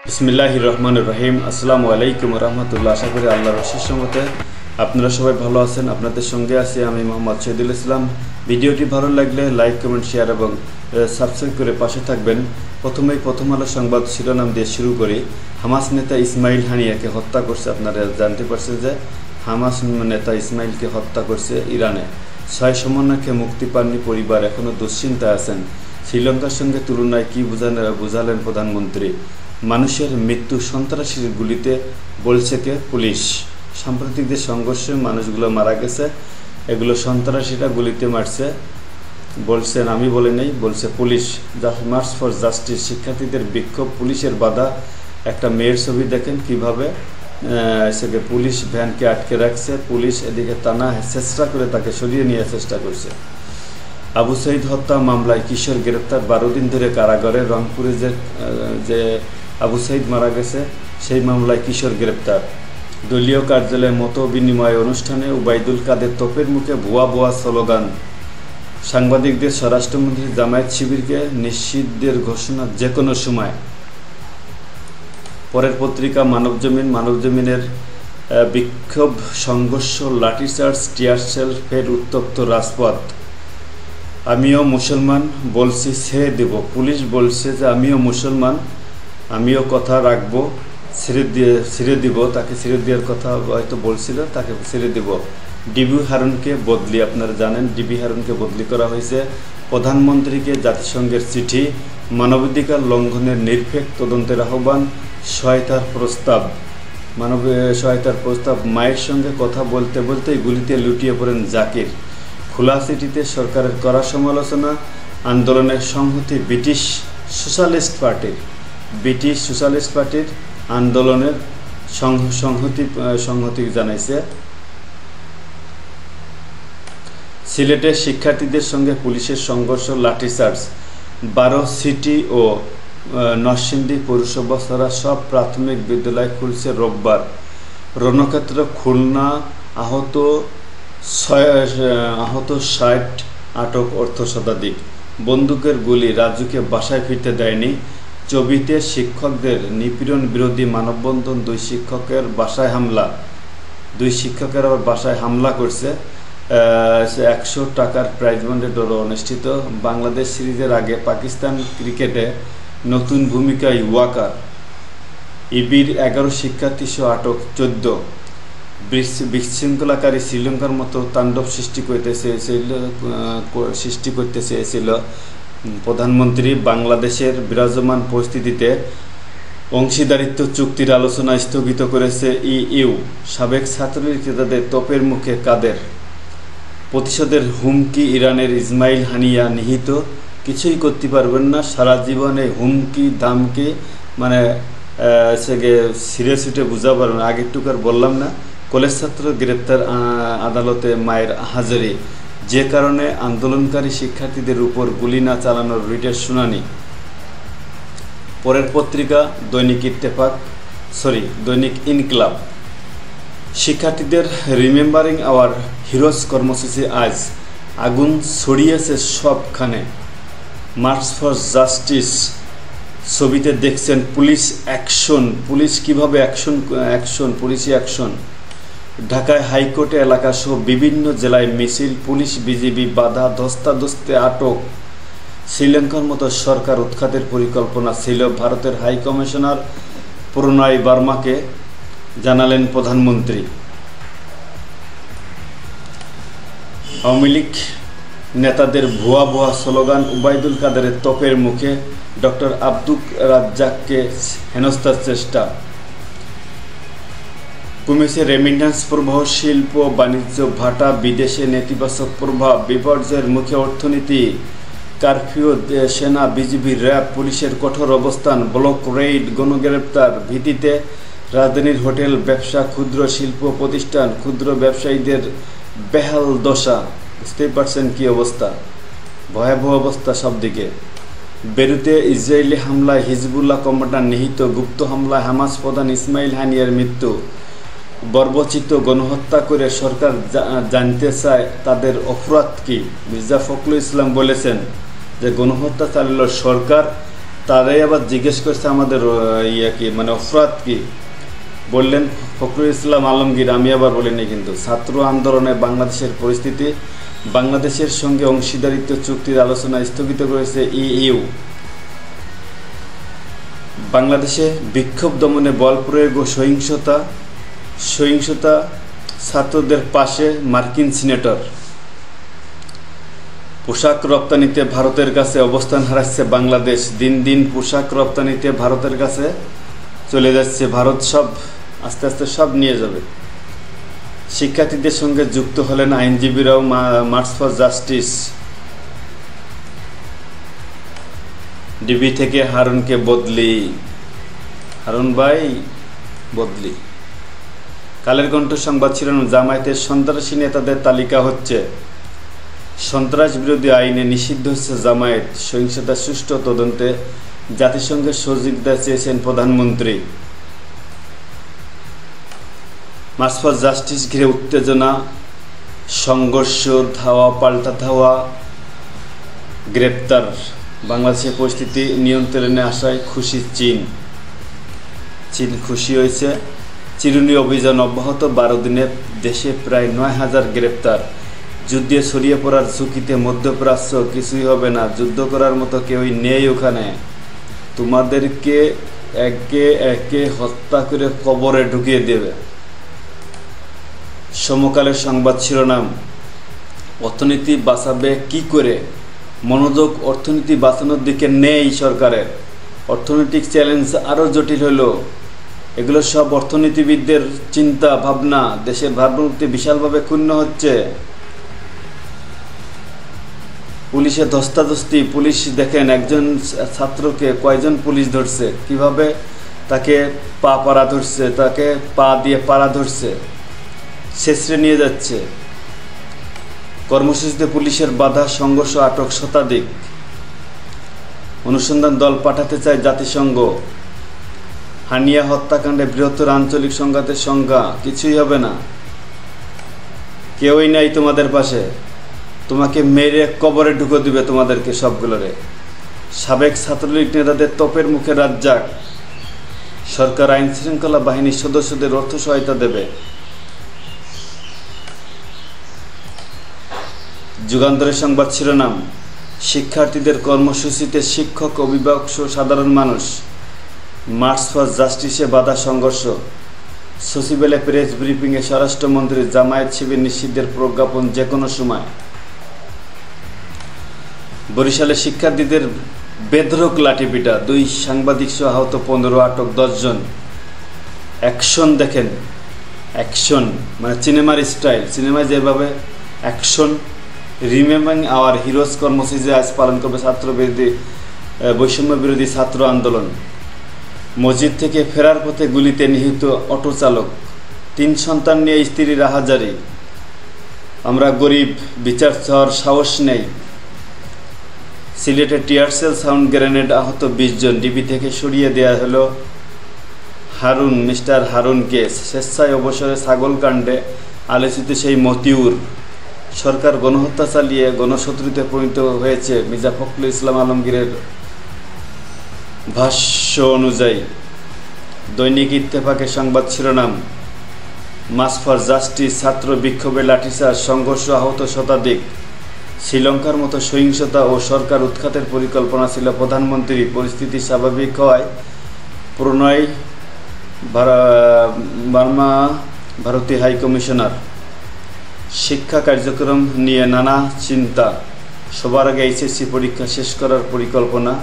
বিসমিল্লাহির রহমানির রহিম। আসসালামু আলাইকুম রহমতুল্লাহ। আশা করি আল্লাহর অশেষ রহমতে আপনারা সবাই ভালো আছেন। আপনাদের সঙ্গে আছি আমি মোহাম্মদ শহীদুল ইসলাম। ভিডিওটি ভালো লাগলে লাইক, কমেন্ট, শেয়ার এবং সাবস্ক্রাইব করে পাশে থাকবেন। প্রথম আলো সংবাদ শিরোনাম দিয়ে শুরু করি। হামাস নেতা ইসমাইল হানিয়াকে হত্যা করছে। আপনারা জানতে পারছেন যে হামাস নেতা ইসমাইলকে হত্যা করছে ইরানে। 6 সমন্বয়কে মুক্তি পাননি পরিবার, এখনও দুশ্চিন্তায় আছেন। শ্রীলঙ্কার সঙ্গে তুলনায় কি বুঝালেন প্রধানমন্ত্রী। মানুষের মৃত্যু সন্ত্রাসীর গুলিতে, বলছে কে? পুলিশ। সাম্প্রতিক যে সংঘর্ষে মানুষগুলো মারা গেছে, এগুলো সন্ত্রাসীরা গুলিতে মারছে বলছেন, আমি বলে নেই, বলছে পুলিশ। মার্চ ফর জাস্টিস, শিক্ষার্থীদের বিক্ষোভ, পুলিশের বাধা। একটা মেয়ের ছবি দেখেন কিভাবে সেকে পুলিশ ভ্যানকে আটকে রাখছে। পুলিশ এদিকে টানা চেষ্টা করে তাকে সরিয়ে নেওয়ার চেষ্টা করছে। আবু সাইদ হত্যা মামলায় কিশোর গ্রেপ্তার, 12 দিন ধরে কারাগারে। রংপুরে যে আবু সাইদ মারা গেছে, সেই মামলায় কিশোর গ্রেপ্তার। দলীয় কার্যালয়ে মত বিনিময় অনুষ্ঠানে ওবায়দুল কাদের তোপের মুখে ভুয়া স্লোগান। সাংবাদিকদের স্বরাষ্ট্রমন্ত্রী জামায়াত শিবিরকে নিষিদ্ধের ঘোষণা যে কোনো সময়। পরের পত্রিকা মানবজমিনের বিক্ষোভ, সংঘর্ষ, লাঠিচার্জ, টিয়ারশেল, ফের উত্তপ্ত রাজপথ। আমিও মুসলমান, বলছি ছেড়ে দেব। পুলিশ বলছে যে আমিও মুসলমান, আমিও কথা রাখবো, ছেড়ে দিব। তাকে ছেড়ে দেওয়ার কথা হয়তো বলছিল, তাকে ছেড়ে দেব। ডিবি হারুনকে বদলি, আপনারা জানেন ডিবি হারুনকে বদলি করা হয়েছে। প্রধানমন্ত্রীকে জাতিসংঘের চিঠি, মানবাধিকার লঙ্ঘনের নিরপেক্ষ তদন্তের আহ্বান, সহায়তার প্রস্তাব। মায়ের সঙ্গে কথা বলতে বলতেই গুলিতে লুটিয়ে পড়েন জাকির। খোলা চিঠিতে সরকারের কড়া সমালোচনা, আন্দোলনের সংহতি। ব্রিটিশ সোশ্যালিস্ট পার্টির আন্দোলনের সংহতি জানাইছে। সিলেটে শিক্ষার্থীদের সঙ্গে পুলিশের সংঘর্ষ, লাঠিচার্জ। 12 সিটি ও নরসিংদী পৌরসভা ছাড়া সব প্রাথমিক বিদ্যালয় খুলছে রোববার। রণক্ষেত্র, খুলনা। আহত 60, আটক অর্ধশতাধিক। বন্দুকের গুলি, রাজুকে বাসায় ফিরতে দেয়নি। চবিতে শিক্ষকদের নিপীড়ন বিরোধী মানববন্ধন, 2 শিক্ষকের আবার বাসায় হামলা করছে। 100 টাকার প্রাইজ মানি ড্র অনুষ্ঠিত। বাংলাদেশ সিরিজের আগে পাকিস্তান ক্রিকেটে নতুন ভূমিকায় ওয়াকার। ইবির 11 শিক্ষার্থী সহ আটক 14। বিশৃঙ্খলাকারী শ্রীলঙ্কার মতো তাণ্ডব সৃষ্টি করতে চেয়েছিল প্রধানমন্ত্রী। বাংলাদেশের বিরাজমান পরিস্থিতিতে অংশীদারিত্ব চুক্তির আলোচনা স্থগিত করেছে ইইউ। সাবেক ছাত্রলীগদের তোপের মুখে কাদের। প্রতিশোধের হুমকি ইরানের, ইসমাইল হানিয়া নিহত, কিছুই করতে পারবেন না। সারা জীবনে হুমকি ধামকি, মানে সিরে সিটে বুঝা পারবেন। আগের টুকার বললাম না, কলেজ ছাত্র গ্রেপ্তার, আদালতে মায়ের হাজিরি। যে কারণে আন্দোলনকারী শিক্ষার্থীদের উপর গুলি না চালানোর রিটের শুনানি। পরের পত্রিকা দৈনিক ইনকিলাব। শিক্ষার্থীদের রিমেম্বারিং আওয়ার হিরোজ কর্মসূচি আজ। আগুন ছড়িয়েছে সবখানে। মার্চ ফর জাস্টিস ছবিতে দেখছেন পুলিশ অ্যাকশন। পুলিশ কিভাবে পুলিশি অ্যাকশন। ঢাকায় হাইকোর্টে এলাকাসহ বিভিন্ন জেলায় মিছিল, পুলিশ বিজিবি বাধা, ধস্তাধস্তে আটক। শ্রীলঙ্কার মতো সরকার উৎখাতের পরিকল্পনা ছিল। ভারতের হাই কমিশনার প্রণয় বার্মাকে জানালেন প্রধানমন্ত্রী। আওয়ামী লীগ নেতাদের ভুয়া স্লোগান, ওবায়দুল কাদেরের তোপের মুখে। ডক্টর আব্দুর রাজ্জাককে হেনস্থার চেষ্টা। কমেছে রেমিট্যান্স প্রবাহ, শিল্প বাণিজ্য ভাটা, বিদেশে নেতিবাচক প্রভাব। বিপর্যয়ের মুখে অর্থনীতি। কারফিউ, সেনা, বিজিবি, র্যাব, পুলিশের কঠোর অবস্থান। Block Raid, গণগ্রেপ্তার। ভীতিতে রাজধানীর হোটেল ব্যবসা, ক্ষুদ্র শিল্প প্রতিষ্ঠান, ক্ষুদ্র ব্যবসায়ীদের বেহাল দশা। বুঝতেই পারছেন কি অবস্থা, ভয়াবহ অবস্থা সব দিকে। বেরুতে ইসরায়েলি হামলায় হিজবুল্লাহ কমান্ডার নিহত। গুপ্ত হামলায় হামাস প্রধান ইসমাইল হানিয়ার মৃত্যু। বর্বরচিত গণহত্যা করে সরকার জানতে চায় তাদের অপরাধ কি। মির্জা ফখরুল ইসলাম বলেছেন যে গণহত্যা চালালো সরকার, তারাই আবার জিজ্ঞেস করছে আমাদের কি মানে অপরাধ কি, বললেন ফখরুল ইসলাম আলমগীর, আমি আবার বলিনি কিন্তু, ছাত্র আন্দোলনে বাংলাদেশের পরিস্থিতি, বাংলাদেশের সঙ্গে অংশীদারিত্ব চুক্তির আলোচনা স্থগিত করেছে ইইউ, বাংলাদেশে বিক্ষোভ দমনে বল প্রয়োগ ও সহিংসতা ছাত্রদের পাশে মার্কিন সিনেটর। পোশাক রপ্তানিতে ভারতের কাছে অবস্থান হারাচ্ছে বাংলাদেশ, দিন দিন পোশাক রপ্তানিতে ভারতের কাছে চলে যাচ্ছে, ভারত সব আস্তে আস্তে সব নিয়ে যাবে। শিক্ষার্থীদের সঙ্গে যুক্ত হলেন আইনজীবীরাও, মার্চ ফর জাস্টিস। ডিবি থেকে হারুনকে বদলি, হারুন ভাই বদলি। কালের কণ্ঠ সংবাদ শিরোনাম, জামায়াতের সন্ত্রাসী নেতাদের তালিকা হচ্ছে, সন্ত্রাস বিরোধী আইনে নিষিদ্ধ হচ্ছে জামায়াত, সহিংসতার সুষ্ঠু তদন্তে জাতিসংঘের সহযোগিতা চেয়েছেন প্রধানমন্ত্রী। মার্চ ফর জাস্টিস ঘিরে উত্তেজনা, সংঘর্ষ, ধাওয়া পাল্টা ধাওয়া, গ্রেপ্তার। বাংলাদেশের পরিস্থিতি নিয়ন্ত্রণে আসায় খুশি চীন খুশি হয়েছে। চিরুনি অভিযান অব্যাহত, 12 দিনে দেশে প্রায় 9,000 গ্রেপ্তার। যুদ্ধে ছড়িয়ে পড়ার ঝুঁকিতে মধ্যপ্রাচ্য, কিছুই হবে না, যুদ্ধ করার মতো কেউই নেই ওখানে, তোমাদেরকে একে একে হত্যা করে কবরে ঢুকিয়ে দেবে। সমকালের সংবাদ শিরোনাম, অর্থনীতি বাঁচাবে কি করে, মনোযোগ অর্থনীতি বাঁচানোর দিকে নেই সরকারের, অর্থনৈতিক চ্যালেঞ্জ আরও জটিল হলো। এগুলো সব অর্থনীতিবিদদের চিন্তা ভাবনা, দেশের ভাবমূর্তি বিশালভাবে ক্ষুণ্ণ হচ্ছে। পুলিশে ধস্তাধস্তি, পুলিশ দেখেন একজন ছাত্রকে কয়জন পুলিশ ধরছে, কিভাবে তাকে পাড়া ধরছে, তাকে পা দিয়ে পাড়া ধরছে, শেষরে নিয়ে যাচ্ছে। কর্মসূচিতে পুলিশের বাধা, সংঘর্ষ, আটক শতাধিক। অনুসন্ধান দল পাঠাতে চায় জাতিসংঘ। হানিয়া হত্যাকাণ্ডে বৃহত্তর আঞ্চলিক সংঘাতের সংখ্যা, কিছুই হবে না, কেউই নাই তোমাদের পাশে, তোমাকে মেরে কবরে ঢুকে দিবে তোমাদেরকে সবগুলোরে। সাবেক ছাত্রলীগ নেতাদের তোপের মুখে রাজ্জাক, সরকার আইন শৃঙ্খলা বাহিনীর সদস্যদের অর্থ সহায়তা দেবে। যুগান্তরের সংবাদ শিরোনাম, শিক্ষার্থীদের কর্মসূচিতে শিক্ষক, অভিভাবক সহ সাধারণ মানুষ। মার্চ ফর জাস্টিসে বাধা, সংঘর্ষ। সচিবালয় প্রেস ব্রিফিংয়ে স্বরাষ্ট্রমন্ত্রী, জামায়াত শিবির নিষিদ্ধের প্রজ্ঞাপন যে কোনো সময়। বরিশালে শিক্ষার্থীদের বেধড়ক লাঠিপিটা, 2 সাংবাদিক সহ আহত 15, আটক 10 জন। অ্যাকশন দেখেন, অ্যাকশন মানে সিনেমার স্টাইল, সিনেমায় যেভাবে অ্যাকশন। রিমেম্বারিং আওয়ার হিরোজ কর্মসূচি আজ পালন করবে বৈষম্য বিরোধী ছাত্র আন্দোলন। মসজিদ থেকে ফেরার পথে গুলিতে নিহত অটো চালক, 3 সন্তান নিয়ে স্ত্রী রাহাজারি। আমরা গরিব, বিচার চাওয়ার সাহস নেই। সিলেটে টিয়ারশেল, সাউন্ড গ্রেনেড, আহত 20 জন। ডিবি থেকে সরিয়ে দেওয়া হলো মিস্টার হারুনকে। স্বেচ্ছায় অবসরে ছাগল কাণ্ডে আলোচিত সেই মতিউর। সরকার গণহত্যা চালিয়ে গণশত্রুতে পরিণত হয়েছে, মির্জা ফখরুল ইসলাম আলমগীরের ভাষ্য অনুযায়ী। দৈনিক ইত্তেফাকের সংবাদ শিরোনাম, মার্চ ফর জাস্টিস, ছাত্র বিক্ষোভে লাঠিচার্জ, সংঘর্ষ, আহত শতাধিক। শ্রীলঙ্কার মতো সহিংসতা ও সরকার উৎখাতের পরিকল্পনা ছিল প্রধানমন্ত্রী। পরিস্থিতি স্বাভাবিক হওয়ায় প্রণয় বার্মা ভারতীয় হাইকমিশনার। শিক্ষা কার্যক্রম নিয়ে নানা চিন্তা, সবার আগে এইচএসসি পরীক্ষা শেষ করার পরিকল্পনা।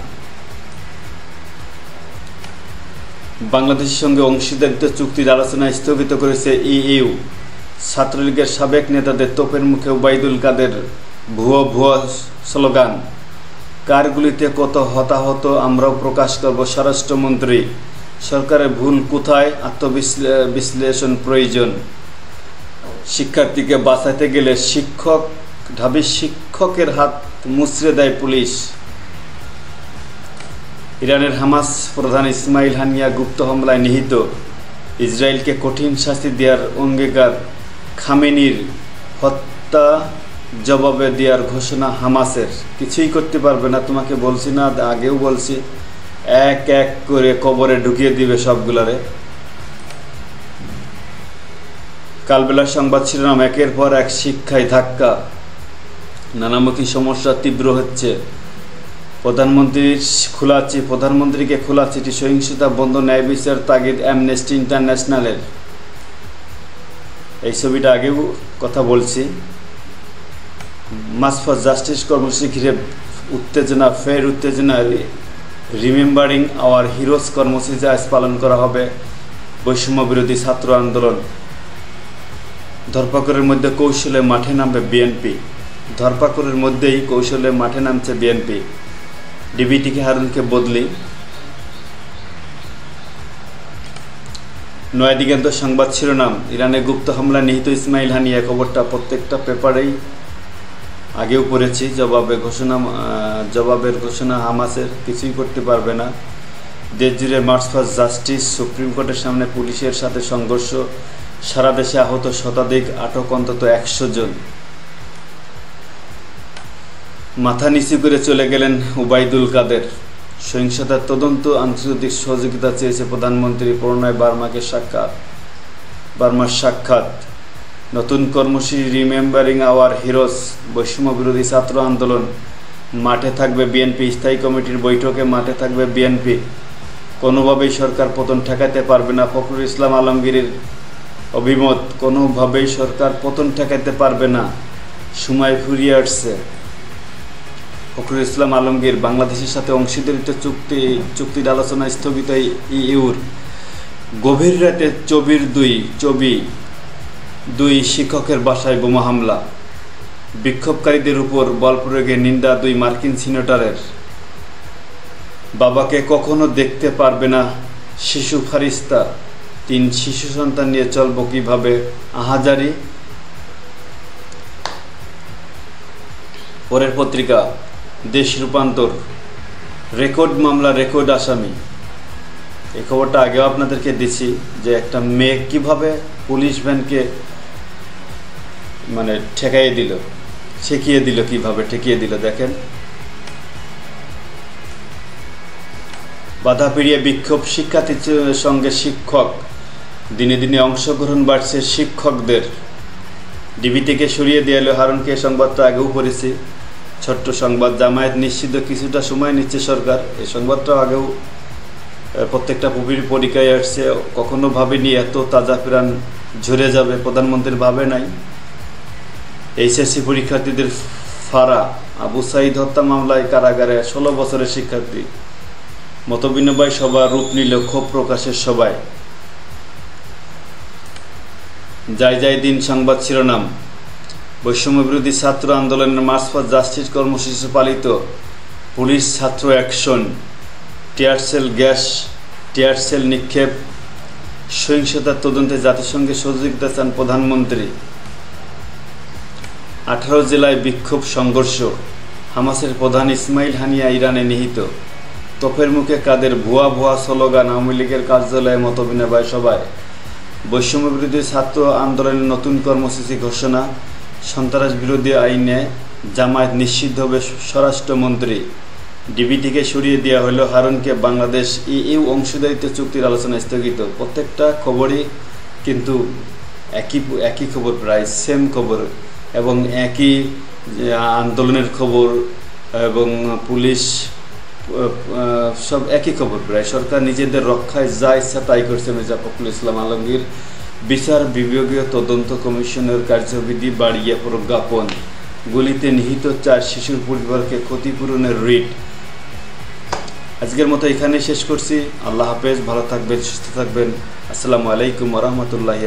বাংলাদেশের সঙ্গে অংশীদারিত্ব চুক্তির আলোচনা স্থগিত করেছে ইইউ। ছাত্রলীগের সাবেক নেতাদের তোপের মুখে ওবায়দুল কাদের, ভুয়ো স্লোগান। কার গুলিতে কত হতাহত আমরাও প্রকাশ করব, স্বরাষ্ট্রমন্ত্রী। সরকারের ভুল কোথায়, আত্মবিশ্লেষণ প্রয়োজন। শিক্ষার্থীকে বাঁচাতে গেলে ঢাবি শিক্ষকের হাত মুচড়ে দেয় পুলিশ। ইরানের হামাস প্রধান ইসমাইল হানিয়া গুপ্ত হামলায় নিহত। ইসরায়েলকে কঠিন শাস্তি দেওয়ার অঙ্গীকার। খামেনির হত্যা জবাবে দেওয়ার ঘোষণা হামাসের। কিছুই করতে পারবে না, তোমাকে বলছি না, আগেও বলছি, এক এক করে কবরে ঢুকিয়ে দিবে সবগুলারে। কালবেলার সংবাদ শিরোনাম, একের পর এক শিক্ষায় ধাক্কা, নানামুখী সমস্যা তীব্র হচ্ছে। প্রধানমন্ত্রীকে খোলা চিঠি, সহিংসতা বন্ধ, ন্যায় বিচার তাগিদ অ্যামনেস্টি ইন্টারন্যাশনালের। এই ছবিটা আগেও কথা বলছি। মার্চ ফর জাস্টিস কর্মসূচি ঘিরে উত্তেজনা, রিমেম্বারিং আওয়ার হিরোজ কর্মসূচি আজ পালন করা হবে। বৈষম্য বিরোধী ছাত্র আন্দোলন। ধরপাকড়ের মধ্যে কৌশলে মাঠে নামবে বিএনপি। ধরপাকড়ের মধ্যেই কৌশলে মাঠে নামছে বিএনপি। ডিবিটিকে হারুনকে বদলি। নয়া দিগন্ত সংবাদ শিরোনাম, ইরানে গুপ্ত হামলায় নিহত ইসমাইল হানিয়া। খবরটা প্রত্যেকটা পেপারেই আগেও পড়েছি। জবাবের ঘোষণা হামাসের, কিছুই করতে পারবে না। দেশ জুড়ে মার্চ ফর জাস্টিস, সুপ্রিম কোর্টের সামনে পুলিশের সাথে সংঘর্ষ, সারা দেশে আহত শতাধিক, আটক অন্তত 100 জন। মাথা নিচু করে চলে গেলেন ওবায়দুল কাদের। সহিংসতার তদন্ত, আন্তর্জাতিক সহযোগিতা চেয়েছে প্রধানমন্ত্রী। প্রণয় বার্মার সাক্ষাৎ। নতুন কর্মসূচি রিমেম্বারিং আওয়ার হিরোজ। বৈষম্য বিরোধী ছাত্র আন্দোলন। মাঠে থাকবে বিএনপি। স্থায়ী কমিটির বৈঠকে মাঠে থাকবে বিএনপি। কোনোভাবেই সরকার পতন ঠেকাতে পারবে না। ফখরুল ইসলাম আলমগীরের অভিমত, কোনোভাবেই সরকার পতন ঠেকাতে পারবে না। সময় ফুরিয়ে আসছে। ফখরুল ইসলাম আলমগীর, বাংলাদেশের সাথে অংশীদারিত্ব চুক্তির আলোচনা স্থগিত। ইউর গভীর রাতে দুই শিক্ষকের বাসায় বোমা হামলা। বিক্ষোভকারীদের উপর বল প্রয়োগে নিন্দা 2 মার্কিন সিনেটরের। বাবাকে কখনো দেখতে পারবে না শিশু ফারিস্তা। 3 শিশু সন্তান নিয়ে চলব কিভাবে, আহাজারি। পরের পত্রিকা, দেশ রূপান্তর। রেকর্ড মামলা, রেকর্ড আসামি। এই খবরটা আগেও আপনাদেরকে দিছি যে একটা মেয়ে কিভাবে পুলিশ ভ্যানকে ঠেকিয়ে দিল কিভাবে ঠেকিয়ে দিল দেখেন। বাধা পেরিয়ে বিক্ষোভ, শিক্ষার্থীর সঙ্গে শিক্ষক। দিনে দিনে অংশগ্রহণ বাড়ছে শিক্ষকদের। ডিবি থেকে সরিয়ে দেওয়া হলো হারুনকে। সংবাদটা আগেও পড়েছি। ছোট্ট সংবাদ, জামায়াত নিশ্চিত, কিছুটা সময় নিচ্ছে সরকার। এই সংবাদটাও আগেও প্রত্যেকটা পরীক্ষায় আসছে। কখনো ভাবেনি এত তাজা প্রাণ ঝরে যাবে, প্রধানমন্ত্রীর ভাবে নাই। এইচএসসি পরীক্ষার্থীদের ফাঁড়া। আবু সাঈদ হত্যা মামলায় কারাগারে 16 বছরের শিক্ষার্থী। মতবিনিময় সভা রূপ নিল ক্ষোভ প্রকাশের সভায়। যাই দিন সংবাদ শিরোনাম, বৈষম্য বিরোধী ছাত্র আন্দোলনের মার্চ ফর জাস্টিস কর্মসূচি পালিত। পুলিশ ছাত্র অ্যাকশন। টিয়ারশেল নিক্ষেপ। সহিংসতার তদন্তে জাতিসংঘের সহযোগিতা চান প্রধানমন্ত্রী। 18 জেলায় বিক্ষোভ সংঘর্ষ। হামাসের প্রধান ইসমাইল হানিয়া ইরানে নিহত। তোপের মুখে কাদের, ভুয়া স্লোগান। আওয়ামী লীগের কার্যালয়ে মতবিনিময় সভায়। বৈষম্য বিরোধী ছাত্র আন্দোলনের নতুন কর্মসূচি ঘোষণা। সন্ত্রাস বিরোধী আইনে জামায়াত নিষিদ্ধ হবে স্বরাষ্ট্রমন্ত্রী। ডিবি থেকে সরিয়ে দেওয়া হলো হারুনকে। বাংলাদেশ ইউ অংশীদারিত্ব চুক্তির আলোচনা স্থগিত। প্রত্যেকটা খবরই কিন্তু একই খবর, প্রায় সেম খবর এবং একই আন্দোলনের খবর এবং পুলিশ সব একই খবর প্রায়। সরকার নিজেদের রক্ষায় যা ইচ্ছা তাই করছে মির্জা ফখরুল ইসলাম আলমগীর। বিচার বিভাগীয় তদন্ত কমিশনের কার্যবিধি বাড়িয়ে প্রজ্ঞাপন। গুলিতে নিহত 4 শিশুর পরিবারকে ক্ষতিপূরণের রিট। আজকের মতো এখানে শেষ করছি। আল্লাহ হাফেজ, ভালো থাকবেন, সুস্থ থাকবেন। আসসালামু আলাইকুম ওয়া রাহমাতুল্লাহি।